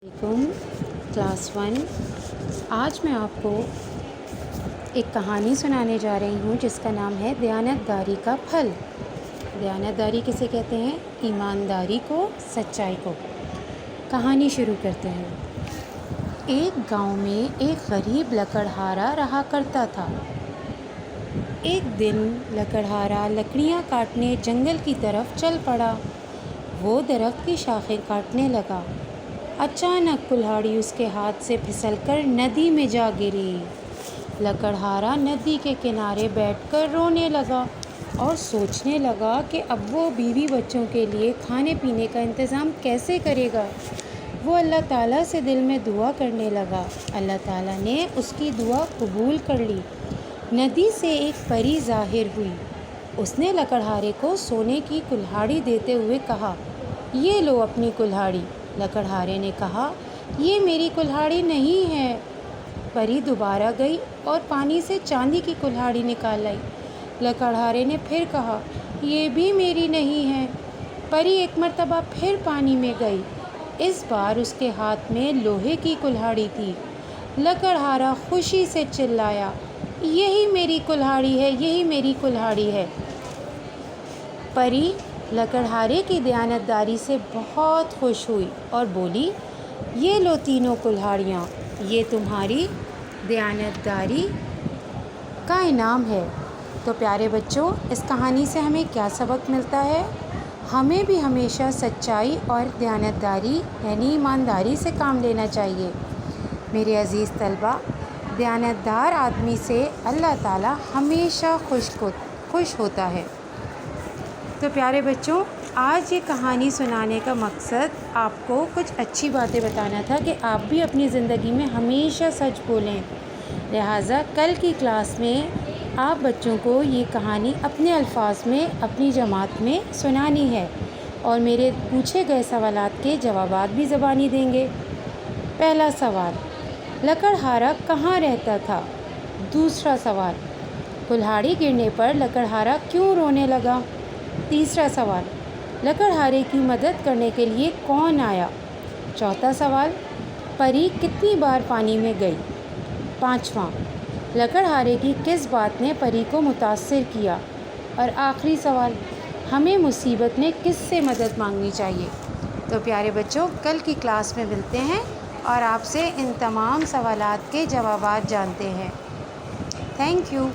वालेकुम क्लास 1। आज मैं आपको एक कहानी सुनाने जा रही हूँ जिसका नाम है दयानतदारी का फल। दयानतदारी किसे कहते हैं? ईमानदारी को, सच्चाई को। कहानी शुरू करते हैं। एक गांव में एक गरीब लकड़हारा रहा करता था। एक दिन लकड़हारा लकड़ियाँ काटने जंगल की तरफ चल पड़ा। वो दरख्त की शाखें काटने लगा। अचानक कुल्हाड़ी उसके हाथ से फिसलकर नदी में जा गिरी। लकड़हारा नदी के किनारे बैठकर रोने लगा और सोचने लगा कि अब वो बीवी बच्चों के लिए खाने पीने का इंतज़ाम कैसे करेगा। वो अल्लाह ताला से दिल में दुआ करने लगा। अल्लाह ताला ने उसकी दुआ कबूल कर ली। नदी से एक परी ज़ाहिर हुई। उसने लकड़हारे को सोने की कुल्हाड़ी देते हुए कहा, ये लो अपनी कुल्हाड़ी। लकड़हारे ने कहा, ये मेरी कुल्हाड़ी नहीं है। परी दोबारा गई और पानी से चांदी की कुल्हाड़ी निकाल लाई। लकड़हारे ने फिर कहा, ये भी मेरी नहीं है। परी एक मर्तबा फिर पानी में गई। इस बार उसके हाथ में लोहे की कुल्हाड़ी थी। लकड़हारा खुशी से चिल्लाया, यही मेरी कुल्हाड़ी है, यही मेरी कुल्हाड़ी है। परी लकड़हारे की दयानतदारी से बहुत खुश हुई और बोली, ये लो तीनों कुल्हाड़ियाँ, ये तुम्हारी दयानतदारी का इनाम है। तो प्यारे बच्चों, इस कहानी से हमें क्या सबक मिलता है? हमें भी हमेशा सच्चाई और दयानतदारी यानी ईमानदारी से काम लेना चाहिए। मेरे अज़ीज़ तलबा, दयानतदार आदमी से अल्लाह ताला हमेशा खुश होता है। तो प्यारे बच्चों, आज ये कहानी सुनाने का मकसद आपको कुछ अच्छी बातें बताना था कि आप भी अपनी ज़िंदगी में हमेशा सच बोलें। लिहाजा कल की क्लास में आप बच्चों को ये कहानी अपने अल्फाज में अपनी जमात में सुनानी है और मेरे पूछे गए सवालात के जवाबात भी ज़बानी देंगे। पहला सवाल, लकड़हारा कहाँ रहता था? दूसरा सवाल, कुल्हाड़ी गिरने पर लकड़हारा क्यों रोने लगा? तीसरा सवाल, लकड़हारे की मदद करने के लिए कौन आया? चौथा सवाल, परी कितनी बार पानी में गई? पाँचवां, लकड़हारे की किस बात ने परी को मुतासिर किया? और आखिरी सवाल, हमें मुसीबत में किससे मदद मांगनी चाहिए? तो प्यारे बच्चों, कल की क्लास में मिलते हैं और आपसे इन तमाम सवालात के जवाबात जानते हैं। Thank you.